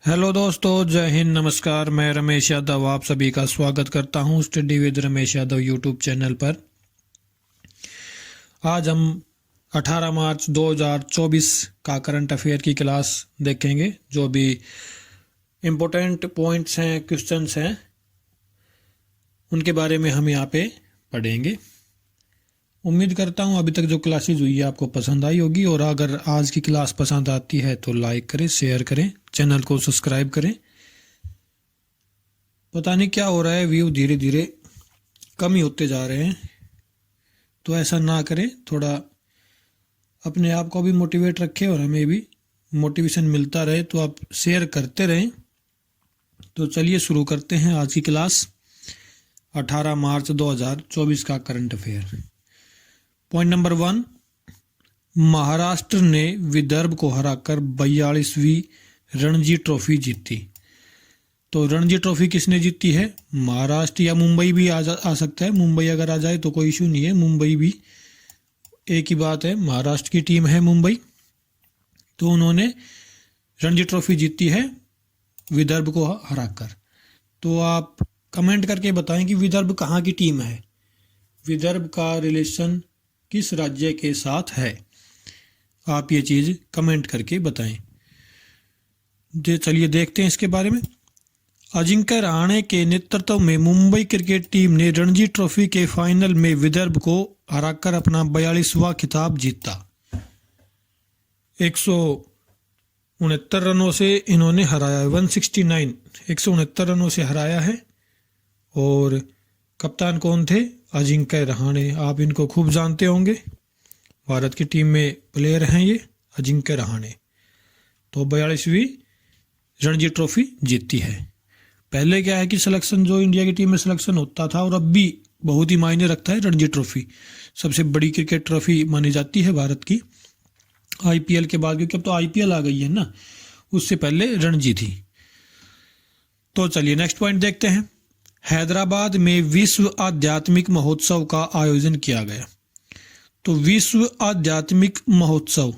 Hello दोस्तों, जय हिंद, नमस्कार। मैं रमेश यादव आप सभी का स्वागत करता हूं study with Ramesh Yadav YouTube channel पर। आज हम 18 मार्च 2024 का करंट अफेयर की क्लास देखेंगे। जो भी इम्पोर्टेंट पॉइंट्स हैं, क्वेश्चंस हैं, उनके बारे में हम यहाँ पे पढ़ेंगे। उम्मीद करता हूँ अभी तक जो क्लासेज हुई है आपको पसंद आई होगी, और अगर आज की क्लास पसंद आती है तो लाइक करें, शेयर करें, चैनल को सब्सक्राइब करें। पता नहीं क्या हो रहा है, व्यू धीरे धीरे कम ही होते जा रहे हैं, तो ऐसा ना करें। थोड़ा अपने आप को भी मोटिवेट रखें और हमें भी मोटिवेशन मिलता रहे, तो आप शेयर करते रहें। तो चलिए शुरू करते हैं आज की क्लास। 18 मार्च 2024 का current affair. Point number 1, Maharashtra ने विदर्भ को हराकर 42वीं रणजी ट्रॉफी जीती। तो रणजी ट्रॉफी किसने जीती है? महाराष्ट्र, या मुंबई भी आ सकता है। मुंबई अगर आ जाए तो कोई इशू नहीं है, मुंबई भी एक ही बात है। महाराष्ट्र की टीम है मुंबई, तो उन्होंने रणजी ट्रॉफी जीती है विदर्भ को हराकर। तो आप कमेंट करके बताएं कि विदर्भ कहाँ की टीम है, विदर्भ का रिलेशन किस राज्य के साथ है। आप ये चीज़ कमेंट करके बताएं। चलिए देखते हैं इसके बारे में। अजिंक्य रहाणे के नेतृत्व में मुंबई क्रिकेट टीम ने रणजी ट्रॉफी के फाइनल में विदर्भ को हराकर अपना 42वां खिताब जीता। 169 रनों से इन्होंने हराया है। 169 रनों से हराया है। और कप्तान कौन थे? अजिंक्य रहाणे। आप इनको खूब जानते होंगे, भारत की टीम में प्लेयर हैं ये अजिंक्य रहाणे। तो 42वीं रणजी ट्रॉफी जीती है। पहले क्या है कि सिलेक्शन जो इंडिया की टीम में सिलेक्शन होता था, और अब भी बहुत ही मायने रखता है। रणजी ट्रॉफी सबसे बड़ी क्रिकेट ट्रॉफी मानी जाती है भारत की, आईपीएल के बाद, क्योंकि अब तो आईपीएल आ गई है ना, उससे पहले रणजी थी। तो चलिए नेक्स्ट पॉइंट देखते हैं। हैदराबाद में विश्व आध्यात्मिक महोत्सव का आयोजन किया गया। तो विश्व आध्यात्मिक महोत्सव,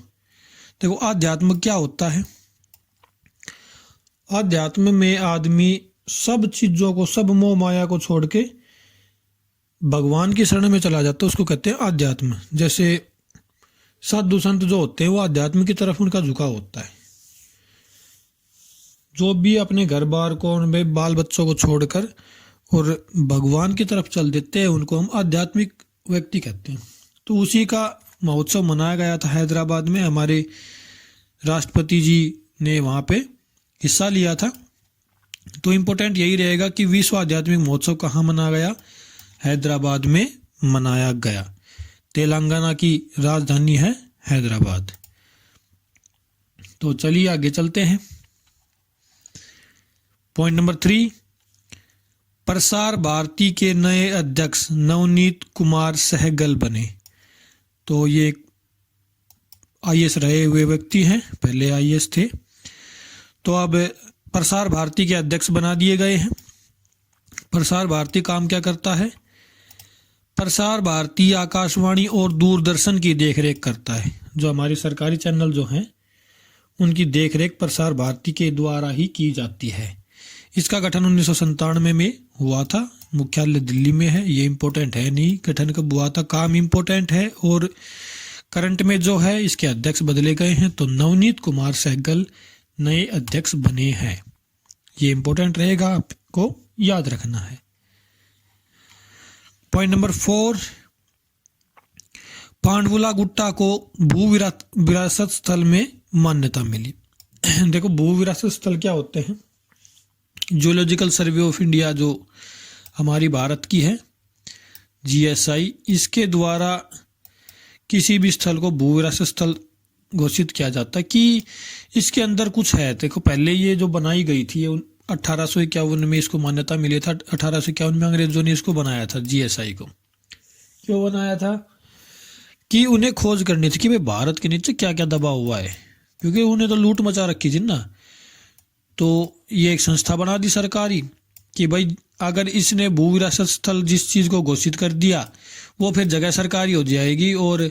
देखो आध्यात्म क्या होता है? आध्यात्म में आदमी सब चीजों को, सब मोह माया को छोड़ के भगवान की शरण में चला जाता है, उसको कहते हैं आध्यात्म। जैसे साधु संत जो होते हैं वो आध्यात्म की तरफ उनका झुकाव होता है। जो भी अपने घर बार को, उनमें बाल बच्चों को छोड़कर और भगवान की तरफ चल देते हैं, उनको हम आध्यात्मिक व्यक्ति कहते हैं। तो उसी का महोत्सव मनाया गया था हैदराबाद में। हमारे राष्ट्रपति जी ने वहाँ पे हिस्सा लिया था। तो इम्पोर्टेंट यही रहेगा कि विश्व आध्यात्मिक महोत्सव कहाँ मनाया गया? हैदराबाद में मनाया गया। तेलंगाना की राजधानी है हैदराबाद। तो चलिए आगे चलते हैं। पॉइंट नंबर 3, प्रसार भारती के नए अध्यक्ष नवनीत कुमार सहगल बने। तो ये आईएएस रहे हुए व्यक्ति हैं, पहले आईएएस थे, तो अब प्रसार भारती के अध्यक्ष बना दिए गए हैं। प्रसार भारती काम क्या करता है? प्रसार भारती आकाशवाणी और दूरदर्शन की देखरेख करता है। जो हमारे सरकारी चैनल जो हैं, उनकी देखरेख प्रसार भारती के द्वारा ही की जाती है। इसका गठन 1997 में हुआ था। मुख्यालय दिल्ली में है। ये इम्पोर्टेंट है नहीं गठन कब हुआ था, काम इम्पोर्टेंट है। और करंट में जो है इसके अध्यक्ष बदले गए हैं। तो नवनीत कुमार सहगल नए अध्यक्ष बने हैं। ये इम्पोर्टेंट रहेगा, आपको याद रखना है। पॉइंट नंबर 4, पांडवुला गुट्टा को भू विरासत स्थल में मान्यता मिली। देखो भू विरासत स्थल क्या होते हैं? जियोलॉजिकल सर्वे ऑफ इंडिया जो हमारी भारत की है, जीएसआई, इसके द्वारा किसी भी स्थल को भू विरासत स्थल घोषित किया जाता है कि इसके अंदर कुछ है। देखो पहले ये जो बनाई गई थी 1851 में इसको मान्यता मिली था। 1851 में अंग्रेजों ने इसको बनाया था, जीएसआई को। क्यों बनाया था? कि उन्हें खोज करनी थी कि भाई भारत के नीचे क्या क्या दबा हुआ है, क्योंकि उन्हें तो लूट मचा रखी थी ना। तो ये एक संस्था बना दी सरकारी कि भाई अगर इसने भू विरासत स्थल जिस चीज़ को घोषित कर दिया, वो फिर जगह सरकारी हो जाएगी। और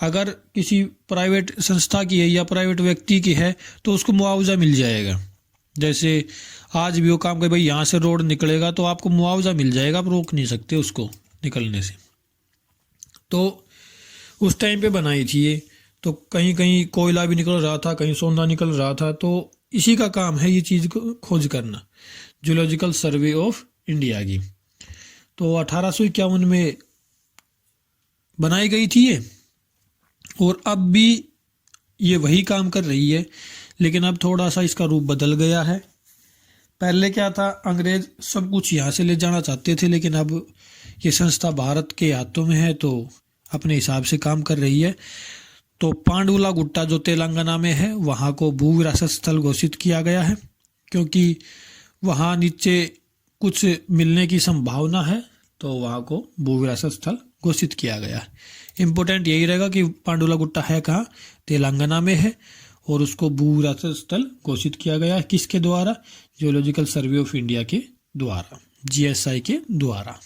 अगर किसी प्राइवेट संस्था की है या प्राइवेट व्यक्ति की है तो उसको मुआवजा मिल जाएगा। जैसे आज भी वो काम कर भाई यहाँ से रोड निकलेगा तो आपको मुआवजा मिल जाएगा, आप रोक नहीं सकते उसको निकलने से। तो उस टाइम पे बनाई थी ये। तो कहीं कहीं कोयला भी निकल रहा था, कहीं सोना निकल रहा था, तो इसी का काम है ये चीज़ को खोज करना, जियोलॉजिकल सर्वे ऑफ इंडिया की। तो 1851 में बनाई गई थी ये, और अब भी ये वही काम कर रही है, लेकिन अब थोड़ा सा इसका रूप बदल गया है। पहले क्या था, अंग्रेज सब कुछ यहाँ से ले जाना चाहते थे, लेकिन अब ये संस्था भारत के हाथों में है तो अपने हिसाब से काम कर रही है। तो पांडुला गुट्टा जो तेलंगाना में है, वहाँ को भू विरासत स्थल घोषित किया गया है, क्योंकि वहाँ नीचे कुछ मिलने की संभावना है, तो वहाँ को भू विरासत स्थल घोषित किया गया है। इम्पोर्टेंट यही रहेगा कि पांडुला गुट्टा है कहाँ, तेलंगाना में है, और उसको भू विरासत स्थल घोषित किया गया है किसके द्वारा, जियोलॉजिकल सर्वे ऑफ इंडिया के द्वारा, जीएसआई के द्वारा।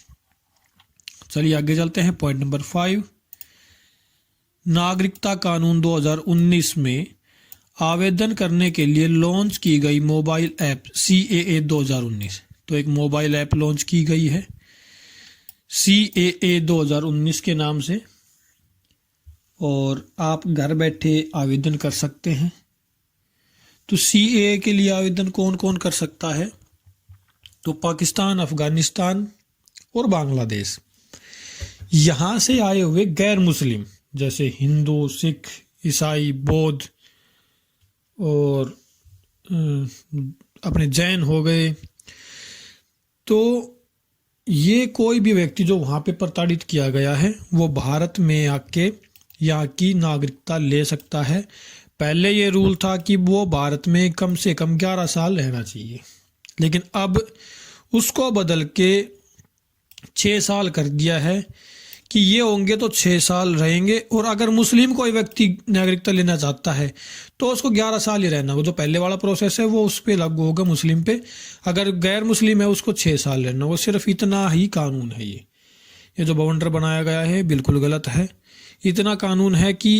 चलिए आगे चलते हैं। पॉइंट नंबर 5, नागरिकता कानून 2019 में आवेदन करने के लिए लॉन्च की गई मोबाइल ऐप CAA 2019। तो एक मोबाइल ऐप लॉन्च की गई है CAA 2019 के नाम से, और आप घर बैठे आवेदन कर सकते हैं। तो CAA के लिए आवेदन कौन कौन कर सकता है, तो पाकिस्तान, अफगानिस्तान और बांग्लादेश, यहाँ से आए हुए गैर मुस्लिम जैसे हिंदू, सिख, ईसाई, बौद्ध और अपने जैन हो गए। तो ये कोई भी व्यक्ति जो वहाँ पे प्रताड़ित किया गया है वो भारत में आके यहाँ की नागरिकता ले सकता है। पहले ये रूल था कि वो भारत में कम से कम 11 साल रहना चाहिए, लेकिन अब उसको बदल के 6 साल कर दिया है कि ये होंगे तो 6 साल रहेंगे, और अगर मुस्लिम कोई व्यक्ति नागरिकता लेना चाहता है तो उसको 11 साल ही रहना होगा। जो पहले वाला प्रोसेस है वो उस पर लागू होगा मुस्लिम पे, अगर गैर मुस्लिम है उसको 6 साल रहना होगा। सिर्फ इतना ही कानून है। ये जो बवंडर बनाया गया है बिल्कुल गलत है। इतना कानून है कि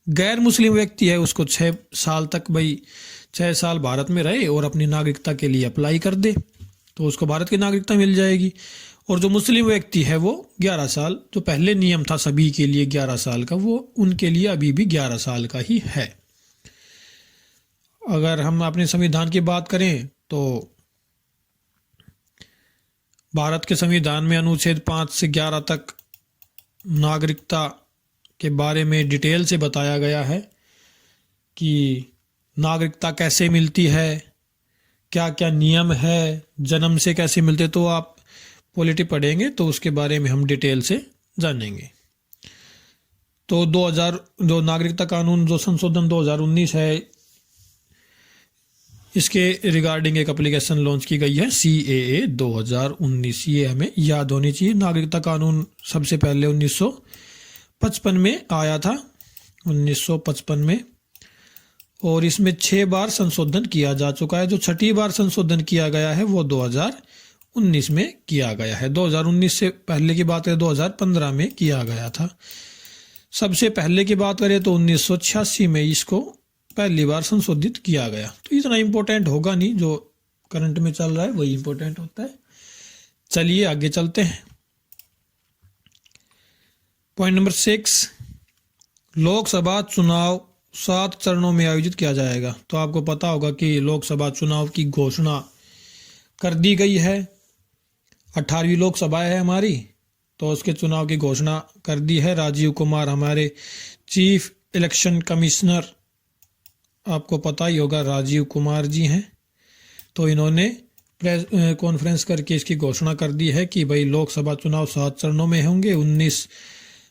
गैर मुस्लिम व्यक्ति है उसको 6 साल तक, भाई 6 साल भारत में रहे और अपनी नागरिकता के लिए अप्लाई कर दे तो उसको भारत की नागरिकता मिल जाएगी। और जो मुस्लिम व्यक्ति है वो 11 साल, जो पहले नियम था सभी के लिए 11 साल का, वो उनके लिए अभी भी 11 साल का ही है। अगर हम अपने संविधान की बात करें तो भारत के संविधान में अनुच्छेद 5 से 11 तक नागरिकता के बारे में डिटेल से बताया गया है कि नागरिकता कैसे मिलती है, क्या क्या नियम है, जन्म से कैसे मिलते। तो आप पॉलिटी पढ़ेंगे तो उसके बारे में हम डिटेल से जानेंगे। तो 2000 जो नागरिकता कानून जो संशोधन 2019 है, इसके रिगार्डिंग एक एप्लीकेशन लॉन्च की गई है CAA 2019। ये हमें याद होनी चाहिए। नागरिकता कानून सबसे पहले 1955 में आया था, 1955 में, और इसमें 6 बार संशोधन किया जा चुका है। जो 6ठी बार संशोधन किया गया है वो 2019 में किया गया है। 2019 से पहले की बात करें 2015 में किया गया था। सबसे पहले की बात करें तो 1986 में इसको पहली बार संशोधित किया गया। तो इतना इम्पोर्टेंट होगा नहीं, जो करंट में चल रहा है वही इम्पोर्टेंट होता है। चलिए आगे चलते हैं। पॉइंट नंबर 6, लोकसभा चुनाव 7 चरणों में आयोजित किया जाएगा। तो आपको पता होगा कि लोकसभा चुनाव की घोषणा कर दी गई है। 18वीं लोकसभा है हमारी, तो उसके चुनाव की घोषणा कर दी है। राजीव कुमार हमारे चीफ इलेक्शन कमिश्नर, आपको पता ही होगा राजीव कुमार जी हैं। तो इन्होंने प्रेस कॉन्फ्रेंस करके इसकी घोषणा कर दी है कि भाई लोकसभा चुनाव 7 चरणों में होंगे। 19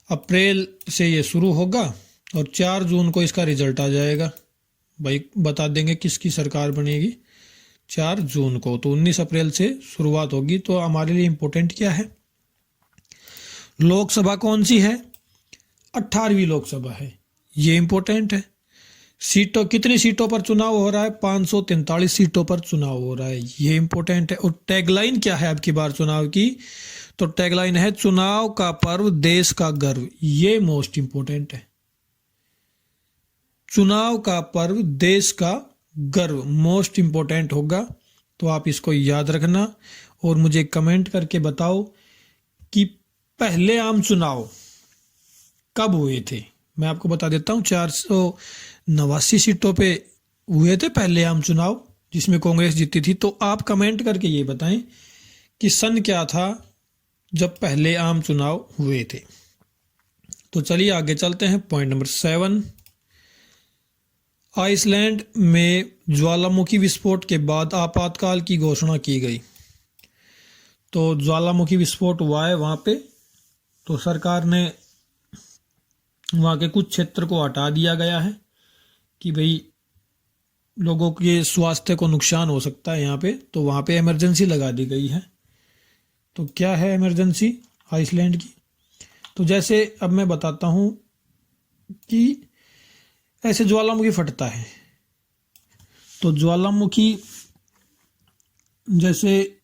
अप्रैल से ये शुरू होगा और 4 जून को इसका रिजल्ट आ जाएगा। भाई बता देंगे किसकी सरकार बनेगी 4 जून को। तो 19 अप्रैल से शुरुआत होगी। तो हमारे लिए इम्पोर्टेंट क्या है, लोकसभा कौन सी है, 18वीं लोकसभा है, ये इम्पोर्टेंट है। सीटों, कितनी सीटों पर चुनाव हो रहा है, 543 सीटों पर चुनाव हो रहा है, ये इम्पोर्टेंट है। और टैगलाइन क्या है आपकी बार चुनाव की, तो टैगलाइन है चुनाव का पर्व देश का गर्व, ये मोस्ट इम्पोर्टेंट है। चुनाव का पर्व देश का गर्व मोस्ट इम्पोर्टेंट होगा, तो आप इसको याद रखना और मुझे कमेंट करके बताओ कि पहले आम चुनाव कब हुए थे। मैं आपको बता देता हूँ, 489 सीटों पे हुए थे पहले आम चुनाव, जिसमें कांग्रेस जीती थी। तो आप कमेंट करके ये बताएं कि सन क्या था जब पहले आम चुनाव हुए थे। तो चलिए आगे चलते हैं। पॉइंट नंबर 7, आइसलैंड में ज्वालामुखी विस्फोट के बाद आपातकाल की घोषणा की गई। तो ज्वालामुखी विस्फोट हुआ है वहाँ पे, तो सरकार ने वहाँ के कुछ क्षेत्र को हटा दिया गया है कि भाई लोगों के स्वास्थ्य को नुकसान हो सकता है यहाँ पे, तो वहाँ पे इमरजेंसी लगा दी गई है। तो क्या है इमरजेंसी आइसलैंड की? तो जैसे अब मैं बताता हूँ कि ऐसे ज्वालामुखी फटता है, तो ज्वालामुखी जैसे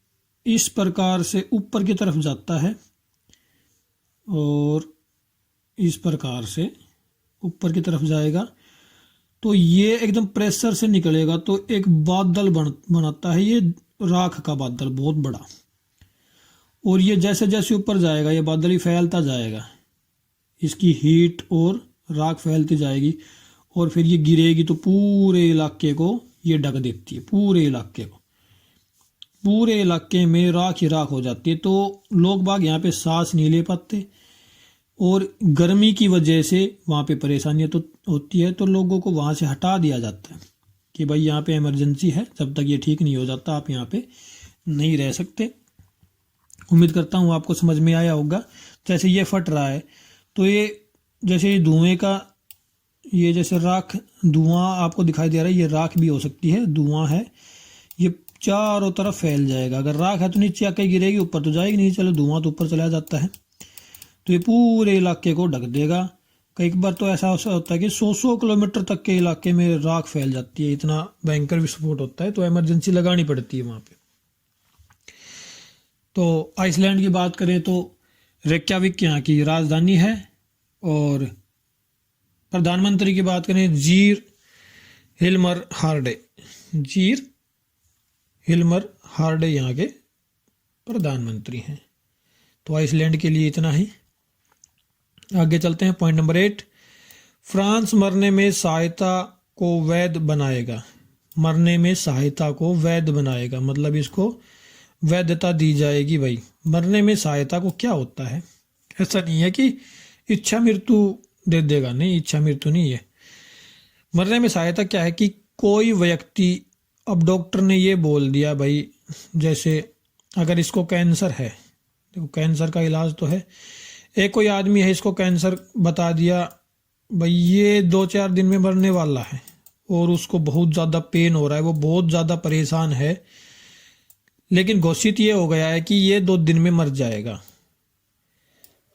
इस प्रकार से ऊपर की तरफ जाता है और इस प्रकार से ऊपर की तरफ जाएगा, तो ये एकदम प्रेशर से निकलेगा तो एक बादल बनाता है, ये राख का बादल बहुत बड़ा। और ये जैसे जैसे ऊपर जाएगा ये बादल ही फैलता जाएगा, इसकी हीट और राख फैलती जाएगी और फिर ये गिरेगी तो पूरे इलाके को ये ढक देती है। पूरे इलाके में राख ही राख हो जाती है। तो लोग बाग यहाँ पे सांस नहीं ले पाते और गर्मी की वजह से वहाँ पे परेशानियाँ तो होती है, तो लोगों को वहाँ से हटा दिया जाता है कि भाई यहाँ पे इमरजेंसी है, जब तक ये ठीक नहीं हो जाता आप यहाँ पे नहीं रह सकते। उम्मीद करता हूँ आपको समझ में आया होगा। जैसे ये फट रहा है तो ये जैसे धुएं का ये जैसे राख धुआं आपको दिखाई दे रहा है, ये राख भी हो सकती है, धुआं है, ये चारों तरफ फैल जाएगा। अगर राख है तो नीचे आके गिरेगी, ऊपर तो जाएगी नहीं, चलो धुआं तो ऊपर चला जाता है, तो ये पूरे इलाके को ढक देगा। कई बार तो ऐसा होता है कि 100 किलोमीटर तक के इलाके में राख फैल जाती है, इतना भयंकर विस्फोट होता है, तो इमरजेंसी लगानी पड़ती है वहाँ पे। तो आइसलैंड की बात करें तो रेक्याविक यहाँ की राजधानी है, और प्रधानमंत्री की बात करें जीर हिल्मर हार्डे यहाँ के प्रधानमंत्री हैं। तो आइसलैंड के लिए इतना ही। आगे चलते हैं। पॉइंट नंबर 8, फ्रांस मरने में सहायता को वैध बनाएगा। मरने में सहायता को वैध बनाएगा मतलब इसको वैधता दी जाएगी। भाई मरने में सहायता को क्या होता है? ऐसा नहीं है कि इच्छा मृत्यु दे देगा, नहीं, इच्छा मृत्यु नहीं है। मरने में सहायता क्या है कि कोई व्यक्ति, अब डॉक्टर ने ये बोल दिया भाई, जैसे अगर इसको कैंसर है, देखो कैंसर का इलाज तो है, एक कोई आदमी है इसको कैंसर बता दिया भाई ये 2-4 दिन में मरने वाला है, और उसको बहुत ज़्यादा पेन हो रहा है, वो बहुत ज़्यादा परेशान है, लेकिन घोषित ये हो गया है कि ये 2 दिन में मर जाएगा,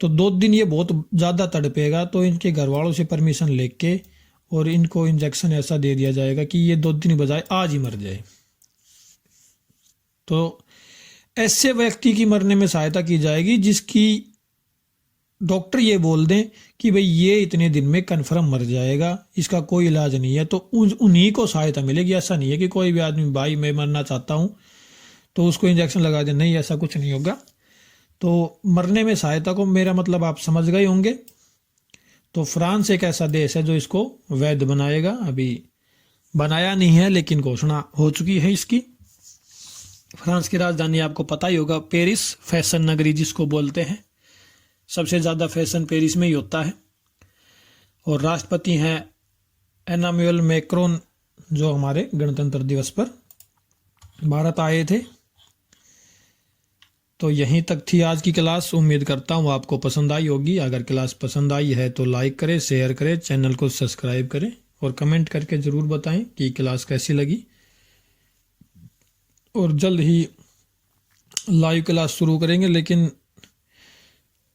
तो 2 दिन ये बहुत ज़्यादा तड़पेगा, तो इनके घर वालों से परमिशन लेके और इनको इंजेक्शन ऐसा दे दिया जाएगा कि ये 2 दिन बजाय आज ही मर जाए। तो ऐसे व्यक्ति की मरने में सहायता की जाएगी जिसकी डॉक्टर ये बोल दें कि भाई ये इतने दिन में कन्फर्म मर जाएगा, इसका कोई इलाज नहीं है, तो उन्हीं को सहायता मिलेगी। ऐसा नहीं है कि कोई भी आदमी भाई मैं मरना चाहता हूँ तो उसको इंजेक्शन लगा दे, नहीं, ऐसा कुछ नहीं होगा। तो मरने में सहायता को मेरा मतलब आप समझ गए होंगे। तो फ्रांस एक ऐसा देश है जो इसको वैध बनाएगा। अभी बनाया नहीं है लेकिन घोषणा हो चुकी है इसकी। फ्रांस की राजधानी आपको पता ही होगा, पेरिस, फैशन नगरी जिसको बोलते हैं। सबसे ज़्यादा फैशन पेरिस में ही होता है। और राष्ट्रपति हैं एनामुअल मैक्रोन, जो हमारे गणतंत्र दिवस पर भारत आए थे। तो यहीं तक थी आज की क्लास। उम्मीद करता हूँ आपको पसंद आई होगी। अगर क्लास पसंद आई है तो लाइक करें, शेयर करें, चैनल को सब्सक्राइब करें और कमेंट करके ज़रूर बताएं कि क्लास कैसी लगी। और जल्द ही लाइव क्लास शुरू करेंगे, लेकिन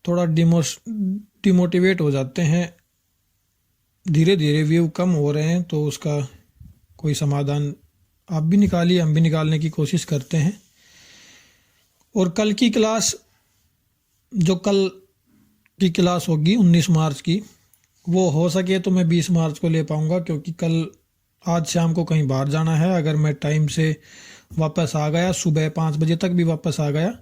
थोड़ा डिमोटिवेट हो जाते हैं, धीरे धीरे व्यू कम हो रहे हैं, तो उसका कोई समाधान आप भी निकालिए, हम भी निकालने की कोशिश करते हैं। और कल की क्लास, जो कल की क्लास होगी 19 मार्च की, वो हो सके तो मैं 20 मार्च को ले पाऊँगा, क्योंकि कल आज शाम को कहीं बाहर जाना है, अगर मैं टाइम से वापस आ गया, सुबह 5 बजे तक भी वापस आ गया,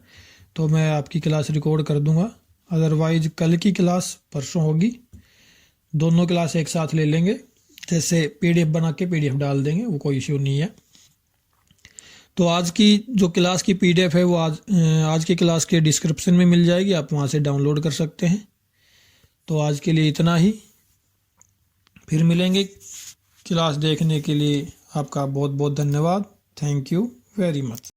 तो मैं आपकी क्लास रिकॉर्ड कर दूंगा। अदरवाइज कल की क्लास परसों होगी, दोनों क्लास एक साथ ले लेंगे, जैसे पीडीएफ बना के पीडीएफ डाल देंगे, वो कोई इश्यू नहीं है। तो आज की जो क्लास की पीडीएफ है वो आज की क्लास के डिस्क्रिप्शन में मिल जाएगी, आप वहाँ से डाउनलोड कर सकते हैं। तो आज के लिए इतना ही, फिर मिलेंगे। क्लास देखने के लिए आपका बहुत बहुत धन्यवाद। Thank you very much.